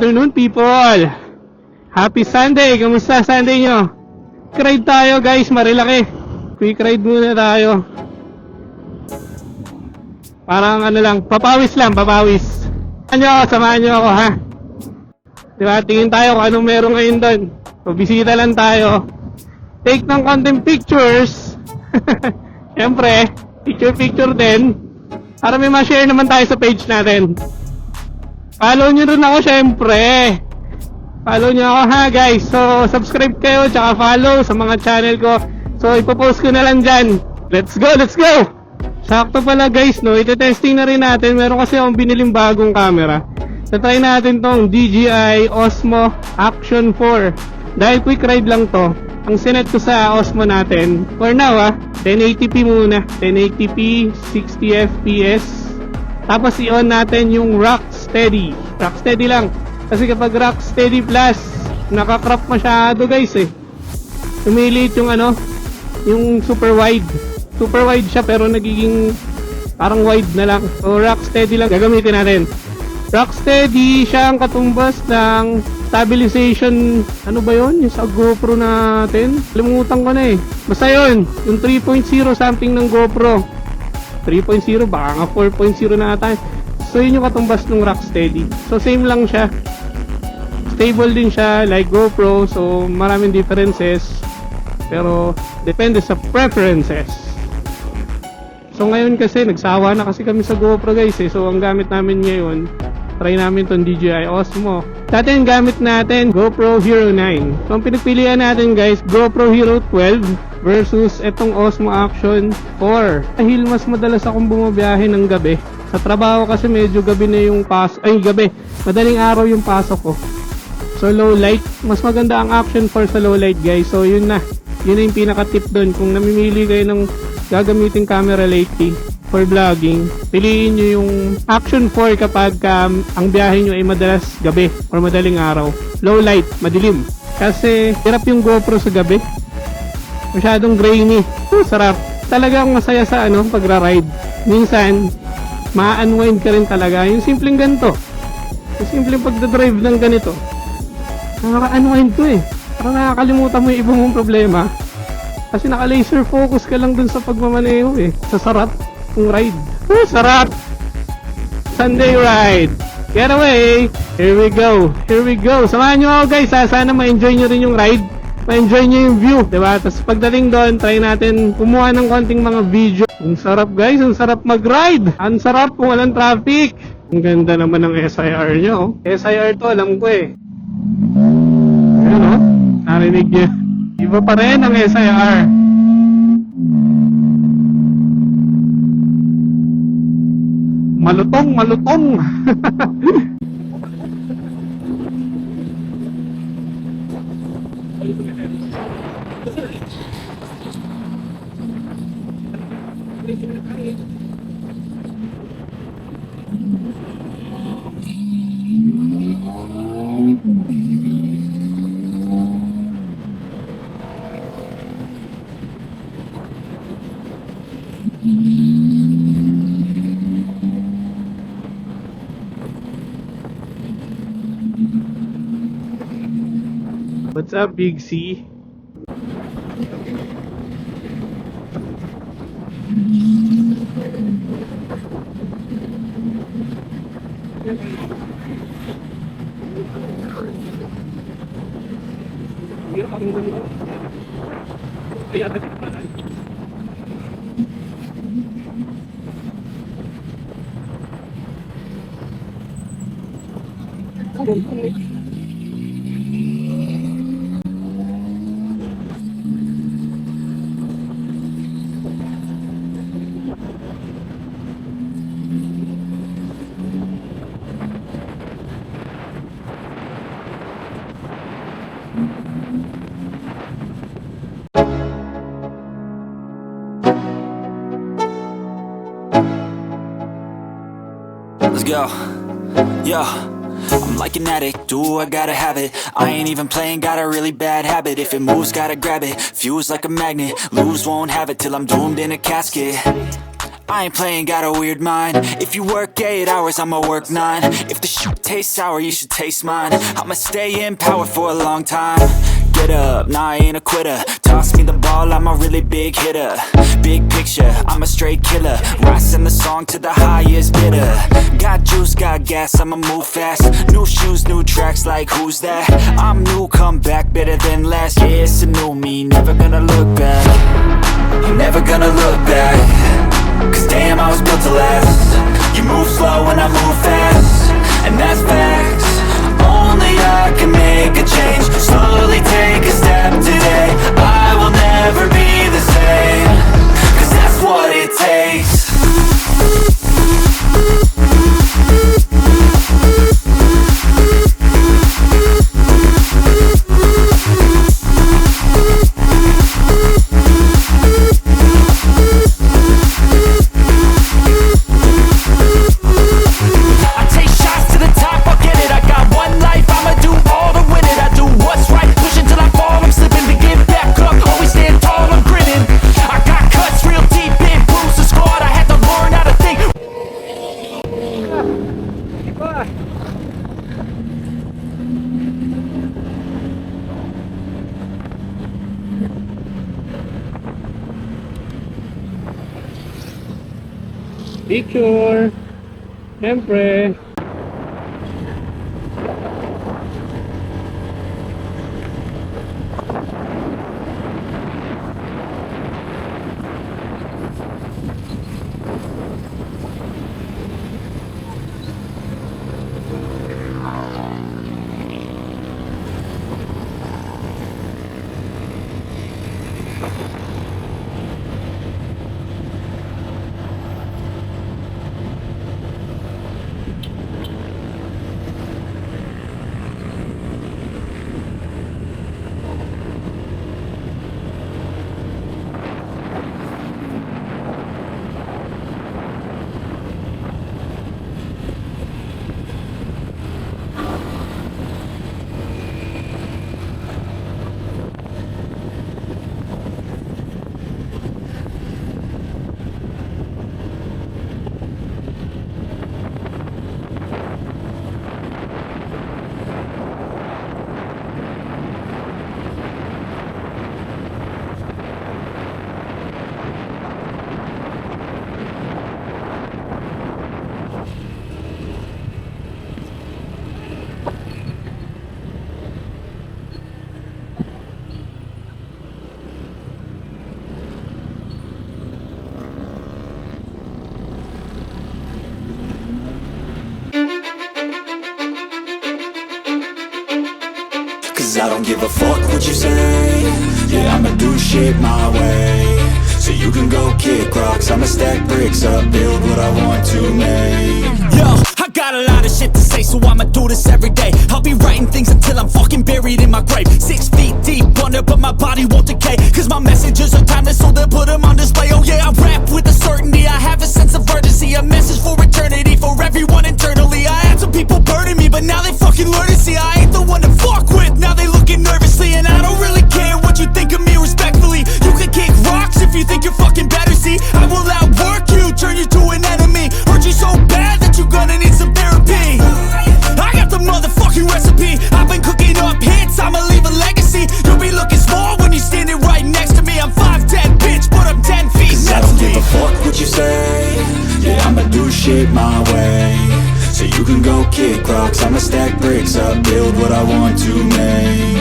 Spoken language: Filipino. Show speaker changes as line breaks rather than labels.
afternoon, people! Happy Sunday! Kamusta Sunday nyo? Quick ride tayo, guys. Marilaque. Quick ride muna tayo. Parang ano lang, papawis lang, papawis. Samahan nyo ako, ha? Diba, tingin tayo kung anong meron ngayon doon. So, bisita lang tayo. Take ng content pictures. Siyempre, picture din. Para may ma-share naman tayo sa page natin. Follow nyo rin ako, syempre. Follow nyo ako, ha, guys. So, subscribe kayo, tsaka follow sa mga channel ko. So, ipopost ko na lang dyan. Let's go, let's go! Sakto pala, guys, no? Ito-testing na rin natin. Meron kasi akong biniling bagong camera. Tatry natin tong DJI Osmo Action 4. Dahil quick ride lang to, ang sinet ko sa Osmo natin, for now, 1080p muna. 1080p, 60 fps. Tapos i-on natin yung Rock Steady. Rock Steady lang. Kasi kapag Rock Steady Plus, nakakrop masyado, guys, eh. Tumiliit yung yung super wide. Super wide siya pero nagiging parang wide na lang. So Rock Steady lang gagamitin natin. Rock Steady, siya ang katumbas ng stabilization. Ano ba yun? Yung sa GoPro natin? Limutan ko na eh. Basta yun, yung 3.0 something ng GoPro. 3.0, baka nga 4.0 na ata. So yun yung katumbas ng Rock Steady. So same lang siya. Stable din siya like GoPro. So maraming differences. Pero depende sa preferences. So ngayon kasi nagsawa na kasi kami sa GoPro, guys, eh. So ang gamit namin ngayon, try namin tong DJI Osmo. Dati ang gamit natin GoPro Hero 9. So ang pinagpilian natin, guys, GoPro Hero 12 versus etong Osmo Action 4. Dahil mas madalas akong bumabiyahe ng gabi. Sa trabaho kasi medyo gabi na yung gabi. Madaling araw yung pasok ko. So low light, mas maganda ang Action 4 sa low light, guys. So yun na. Yun na yung pinaka-tip doon. Kung namimili kayo ng gagamitin camera lately for vlogging, piliin nyo yung Action 4 kapag ang biyahe nyo ay madalas gabi or madaling araw. Low light, madilim. Kasi hirap yung GoPro sa gabi. Masyadong grainy. Sarap. Talagang masaya sa pagra-ride. Minsan, ma-unwind ka rin talaga. Yung simpleng ganito. Yung simpleng pagdadrive ng ganito. Nakaka-unwind ko eh. Parang nakakalimutan mo yung ibang mong problema. Kasi naka-laser focus ka lang dun sa pagmamaneho eh. Sa sarap ng ride. Sarap! Sunday ride! Get away! Here we go! Here we go! Samahan nyo ako, guys, ha? Sana ma-enjoy nyo rin yung ride. Ma-enjoy nyo yung view, diba? Tapos pagdating doon, try natin kumuha ng konting mga video. Ang sarap, guys. Ang sarap mag-ride. Ang sarap kung walang traffic. Ang ganda naman ng SIR nyo. SIR to, alam ko eh. Ayan, oh. Narinig nyo. Iba pa rin ang SIR. Malutong, malutong. What's up, Big C?
Let's go. Yeah, I'm like an addict, do I gotta have it. I ain't even playing, got a really bad habit. If it moves, gotta grab it, fuse like a magnet. Lose, won't have it till I'm doomed in a casket. I ain't playing, got a weird mind. If you work 8 hours, I'ma work 9. If the shit tastes sour, you should taste mine. I'ma stay in power for a long time. Get up, nah, I ain't a quitter. Toss me the ball, I'm a really big hitter. Big picture, I'm a straight killer. Rising the song to the highest bidder. Got juice, got gas, I'ma move fast. New shoes, new tracks, like who's that? I'm new, come back, better than last. Yeah, it's a new me, never gonna look back. I'm never gonna look back. Cause damn, I was built to last. You move slow and I move fast, and that's facts. Only I can make a change. Slowly take a step today. I will never be the same. Cause that's what it takes.
Picture. Siyempre.
Cause I don't give a fuck what you say. Yeah, I'ma do shit my way. So you can go kick rocks, I'ma stack bricks up, build what I want to make. Yo, I got a lot of shit to say, so I'ma do this every day. I'll be writing things until I'm fucking buried in my grave. 6 feet deep under, but my body won't decay. Cause my messages are timeless, so they'll put them on display. Oh yeah, I rap with a certainty, I have a sense of urgency. A message for eternity, for everyone internally. I had some people burning me, but now they fucking learn to see I ain't the one to fuck with, now they looking nervously. And I don't really care what you think of me, respectfully. You can kick rocks if you think you're fucking better, see. I will outwork you, turn you to an enemy. Hurt you so bad that you're gonna need some therapy. I got the motherfucking recipe. I've been cooking up hits, I'ma leave a legacy. You'll be looking small when you're standing right next to me. I'm 5'10", bitch, but I'm 10 feet next to me. I don't give a fuck what you say. Yeah, I'ma do shit my way. So you can go kick rocks, I'ma stack bricks up, build what I want to make.